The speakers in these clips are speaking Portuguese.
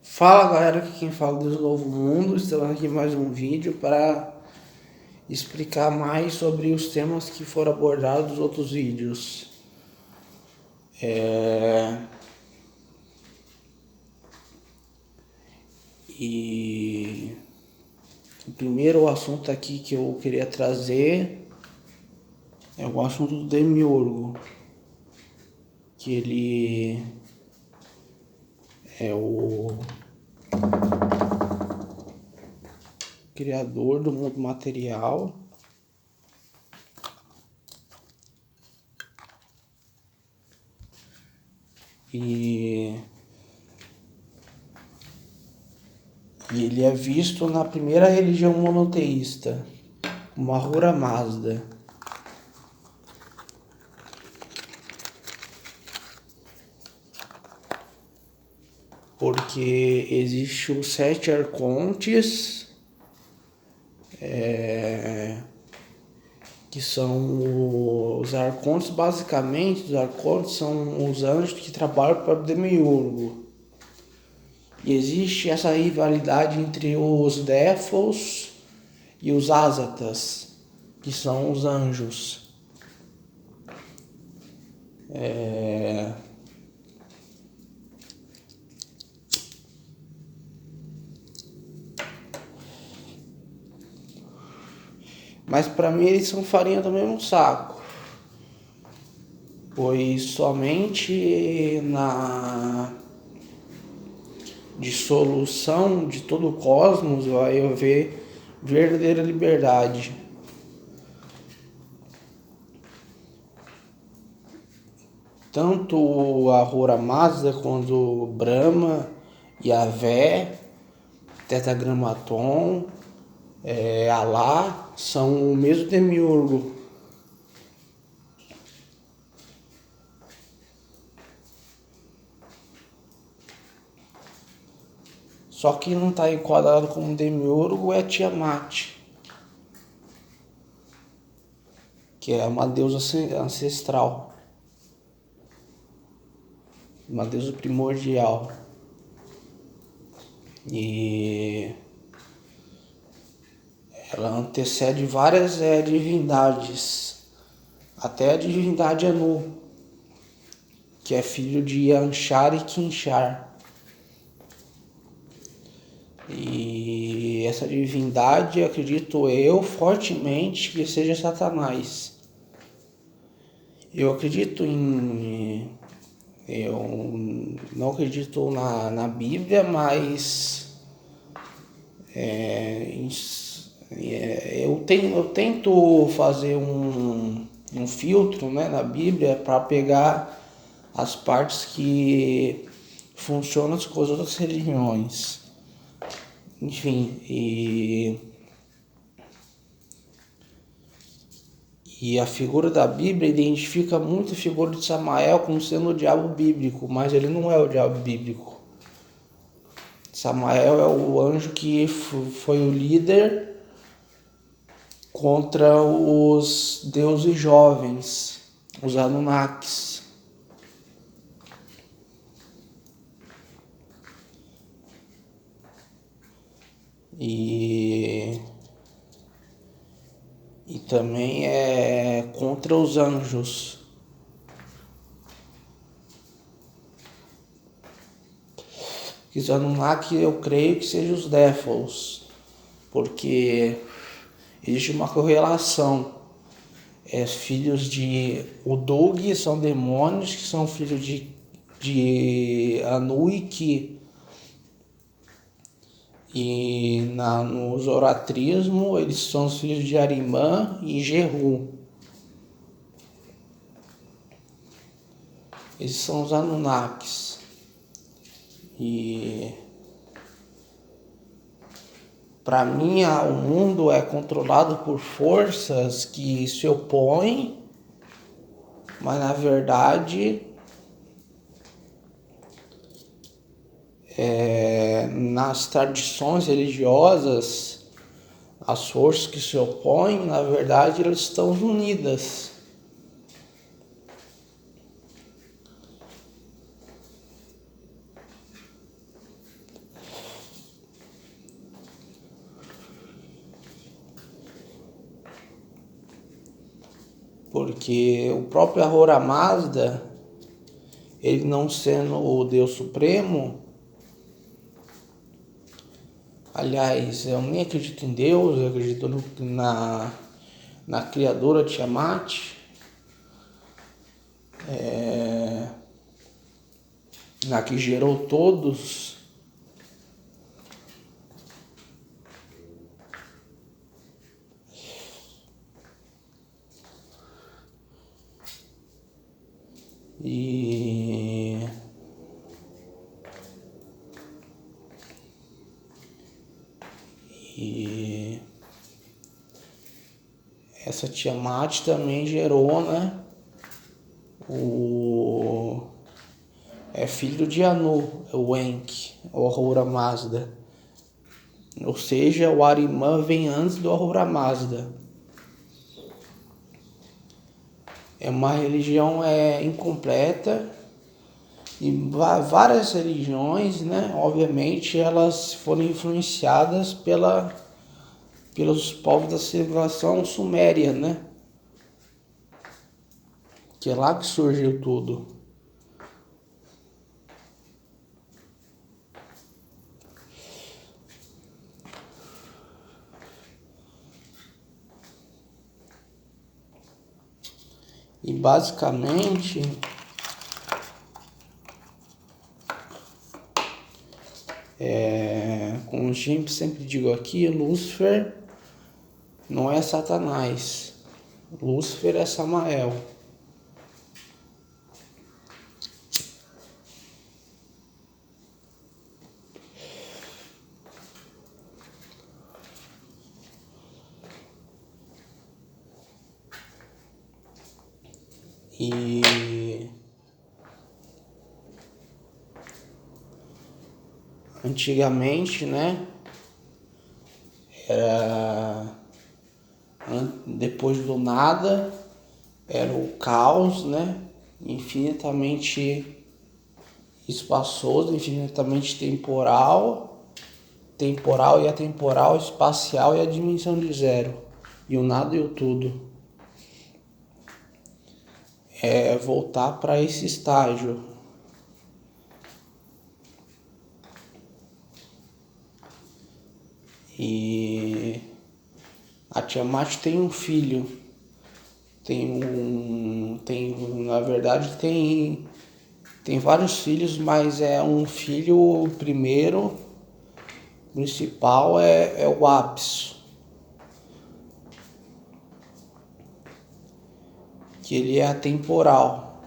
Fala galera, aqui quem fala é Deus Novo Mundo. Estamos aqui em mais um vídeo para explicar mais sobre os temas que foram abordados nos outros vídeos. E o primeiro assunto aqui que eu queria trazer é o assunto do Demiurgo, que ele é o criador do mundo material e ele é visto na primeira religião monoteísta, como Ahura Mazda. Porque existe os 7 arcontes, que são os arcontes, basicamente. Os arcontes são os anjos que trabalham para o Demiurgo. E existe essa rivalidade entre os Défos e os Ásatas, que são os anjos. Mas para mim eles são farinha do mesmo saco, pois somente na dissolução de todo o cosmos vai haver verdadeira liberdade. Tanto a Ahura Mazda quanto Brahma, Yahvé, Tetragrammaton, Alá são o mesmo demiurgo. Só que não está enquadrado como demiurgo é Tiamat, que é uma deusa ancestral, uma deusa primordial. E ela antecede várias divindades, até a divindade Anu, que é filho de Anshar e Kinshar. E essa divindade, acredito eu fortemente que seja Satanás. Eu acredito em... Eu não acredito na Bíblia, mas eu tento fazer um filtro, né, na Bíblia para pegar as partes que funcionam com as outras religiões. Enfim, e a figura da Bíblia identifica muito a figura de Samael como sendo o diabo bíblico, mas ele não é o diabo bíblico. Samael é o anjo que foi o líder contra os deuses jovens, os Anunnakis. E também é contra os anjos. Os Anunnaki eu creio que sejam os Défos, porque existe uma correlação. Filhos de Udug são demônios que são filhos de Anuik. E no zoroastrismo eles são os filhos de Arimã e Jehu. Esses são os Anunnakis. E para mim o mundo é controlado por forças que se opõem, mas na verdade nas tradições religiosas, as forças que se opõem, na verdade, elas estão unidas. porque o próprio Ahura Mazda, ele não sendo o Deus Supremo, aliás, eu nem acredito em Deus, eu acredito na criadora Tiamat, na que gerou todos. E essa Tiamat também gerou, né? É filho de Anu, o Enki, o Ahura Mazda. Ou seja, o Ahriman vem antes do Ahura Mazda. É uma religião incompleta, e várias religiões, né? Obviamente, elas foram influenciadas pelos povos da civilização suméria, né? Que é lá que surgiu tudo. E basicamente, como eu sempre digo aqui, Lúcifer não é Satanás. Lúcifer é Samael. E antigamente, né? Depois do nada, era o caos, né? Infinitamente espaçoso, infinitamente temporal e atemporal, espacial e a dimensão de zero. E o nada e o tudo. É voltar para esse estágio. E a Tiamat tem um filho. Na verdade tem vários filhos, mas é um filho primeiro, principal é o Apis. Que ele é atemporal.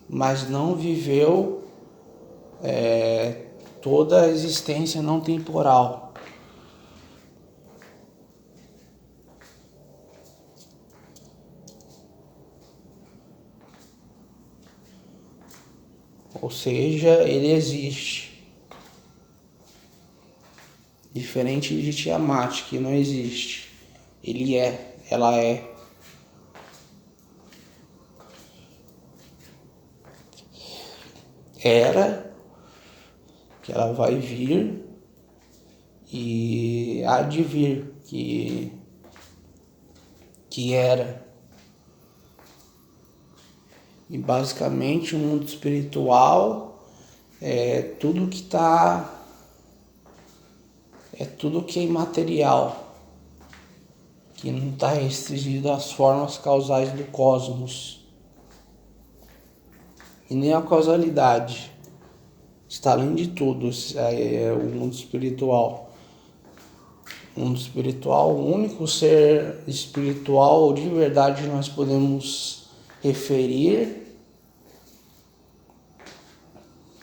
Mas não viveu toda a existência não temporal. Ou seja, ele existe. Diferente de Tiamat, que não existe. Ele é, ela é. Era, que ela vai vir, e há de vir, que era. E basicamente o mundo espiritual é tudo que é tudo que é imaterial, que não está restringido às formas causais do cosmos e nem à causalidade. Está além de tudo, o mundo espiritual. O mundo espiritual, o único ser espiritual de verdade nós podemos referir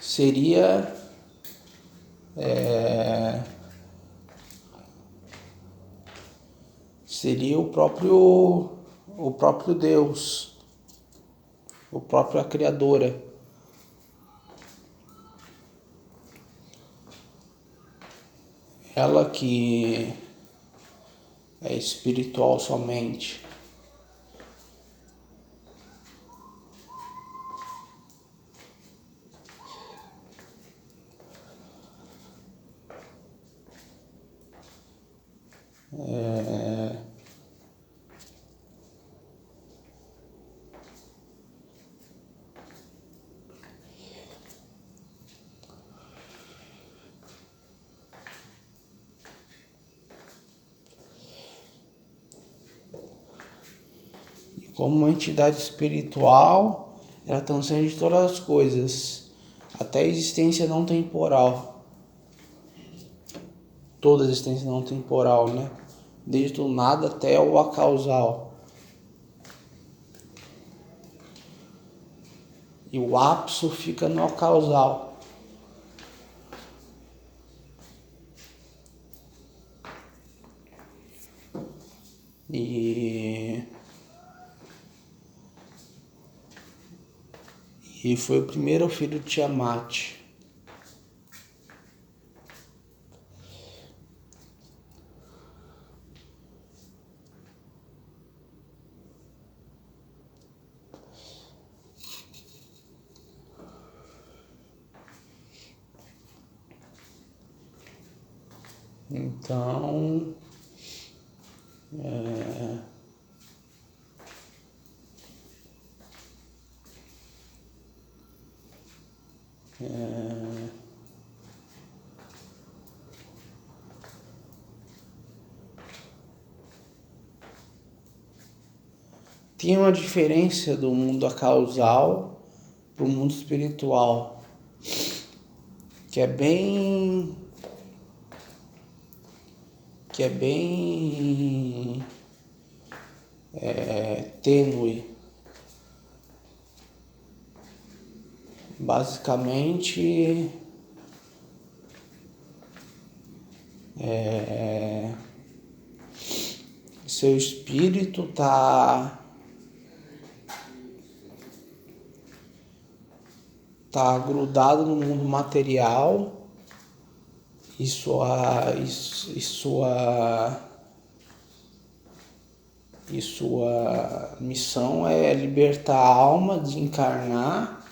seria o próprio Deus, o próprio Criadora. Ela que é espiritual somente. como uma entidade espiritual, ela transcende todas as coisas, até a existência não temporal. Toda a existência não temporal, né? Desde o nada até o acausal. E o ápice fica no acausal. E foi o primeiro filho de Tiamat. Então, tem uma diferença do mundo acausal para o mundo espiritual, que é bem tênue. Basicamente, seu espírito tá grudado no mundo material e sua missão é libertar a alma, desencarnar,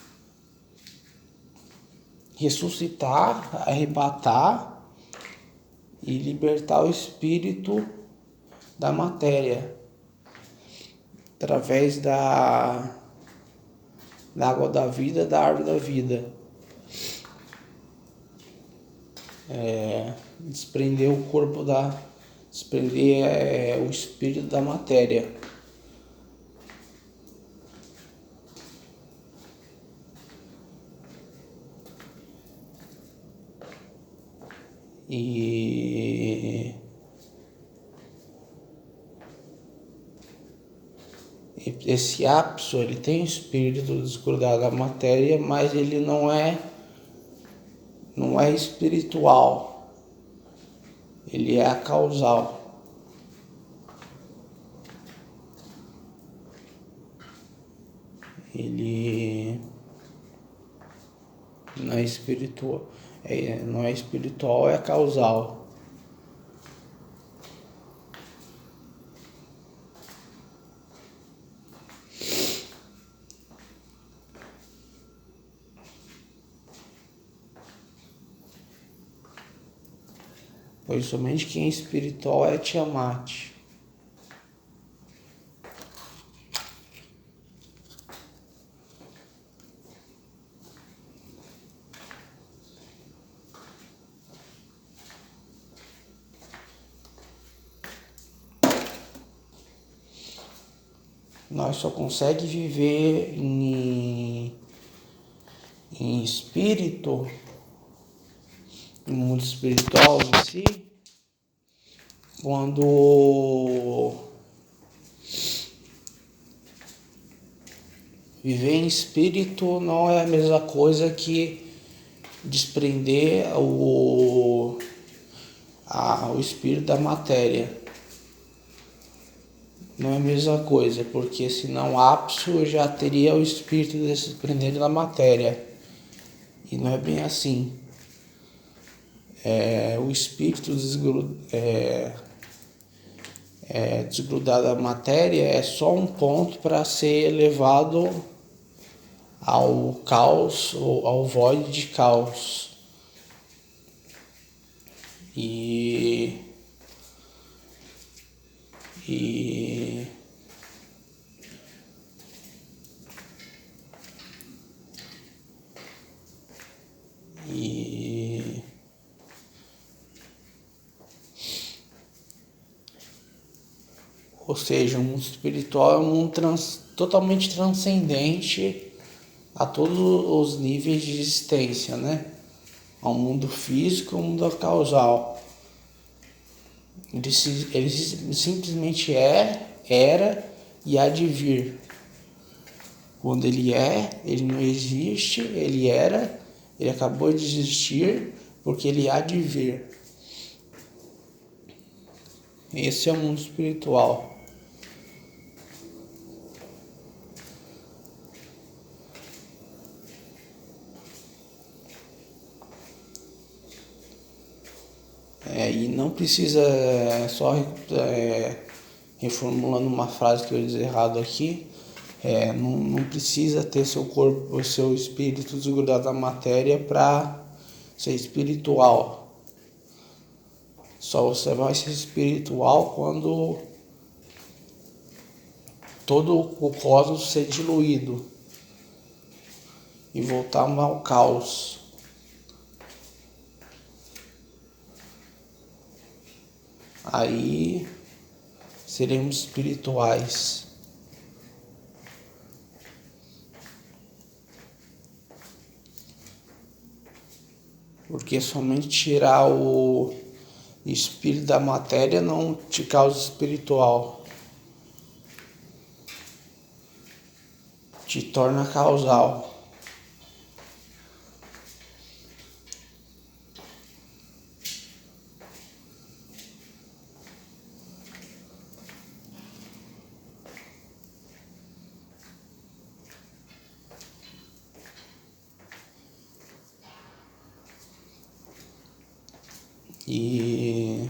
ressuscitar, arrebatar e libertar o espírito da matéria através da água da vida, da árvore da vida. Desprender o corpo desprender o espírito da matéria. E esse ápice, ele tem o espírito desgrudado da matéria, mas ele não é espiritual, ele é acausal. Ele não é espiritual, é causal. Pois somente quem é espiritual é Tiamat. Nós só consegue viver em espírito, no mundo espiritual em si, quando viver em espírito não é a mesma coisa que desprender o espírito da matéria. Não é a mesma coisa, porque senão ápice já teria o espírito desprendido da matéria. E não é bem assim. O espírito desgrudado da matéria é só um ponto para ser elevado ao caos, ou ao void de caos. E Ou seja, o mundo espiritual é um mundo totalmente transcendente a todos os níveis de existência, né? Ao mundo físico e ao mundo causal. Ele simplesmente era e há de vir. Quando ele ele não existe, ele era, ele acabou de existir, porque ele há de vir. Esse é o mundo espiritual. E não precisa, só reformulando uma frase que eu disse errado aqui, não precisa ter seu corpo, o seu espírito desgrudado da matéria para ser espiritual. Só você vai ser espiritual quando todo o cosmos ser diluído e voltar ao caos. Aí seremos espirituais. Porque somente tirar o espírito da matéria não te causa espiritual. Te torna causal. E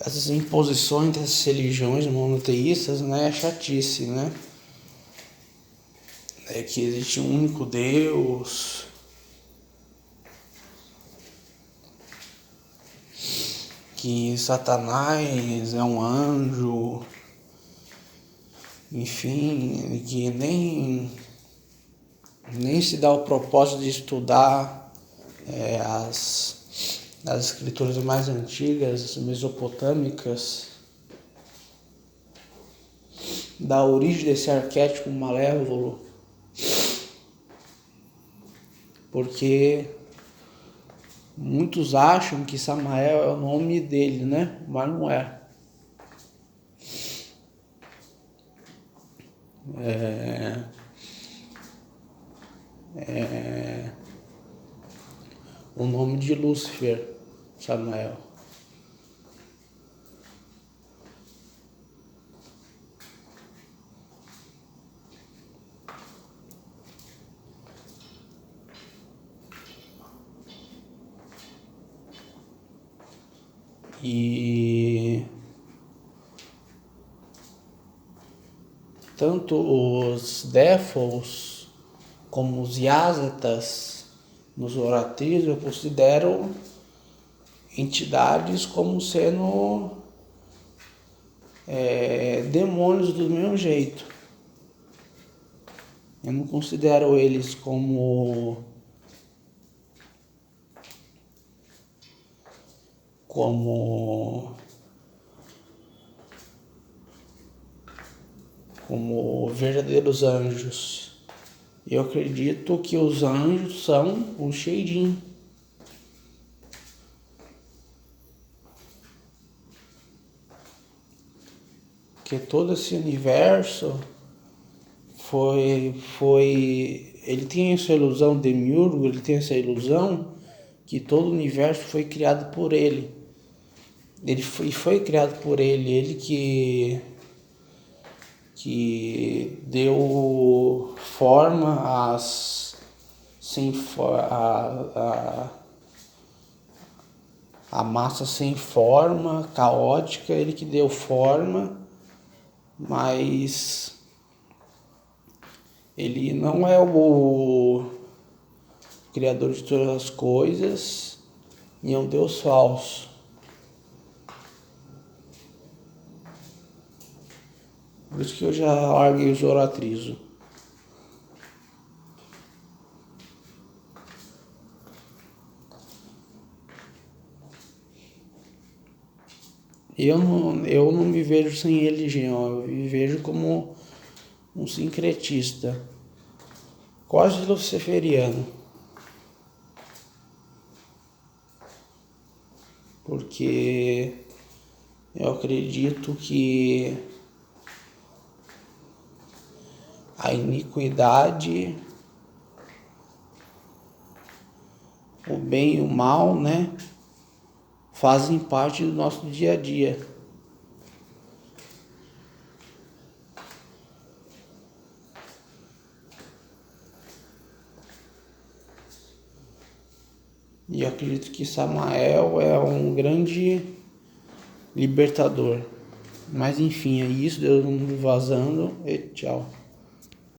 essas imposições dessas religiões monoteístas, né, é chatice, né? É que existe um único Deus, que Satanás é um anjo, enfim, que nem se dá o propósito de estudar as escrituras mais antigas, mesopotâmicas, da origem desse arquétipo malévolo, porque muitos acham que Samael é o nome dele, né? Mas não é. O nome de Lúcifer, Samael. E tanto os Défos como os Yázatas nos oratrizos consideram entidades como sendo demônios do mesmo jeito. Eu não considero eles como verdadeiros anjos. Eu acredito que os anjos são um Sheidim. Que todo esse universo ele tem essa ilusão, Demiurgo, ele tem essa ilusão que todo o universo foi criado por ele. Ele foi criado por ele que deu forma a massa sem forma, caótica, ele que deu forma, mas ele não é o criador de todas as coisas e é um Deus falso. Por isso que eu já larguei o zoroatrismo. eu não me vejo sem religião, eu me vejo como um sincretista, quase luciferiano, porque eu acredito que a iniquidade, o bem e o mal, né, fazem parte do nosso dia a dia. E acredito que Samael é um grande libertador. Mas enfim, é isso. Deus vazando e tchau.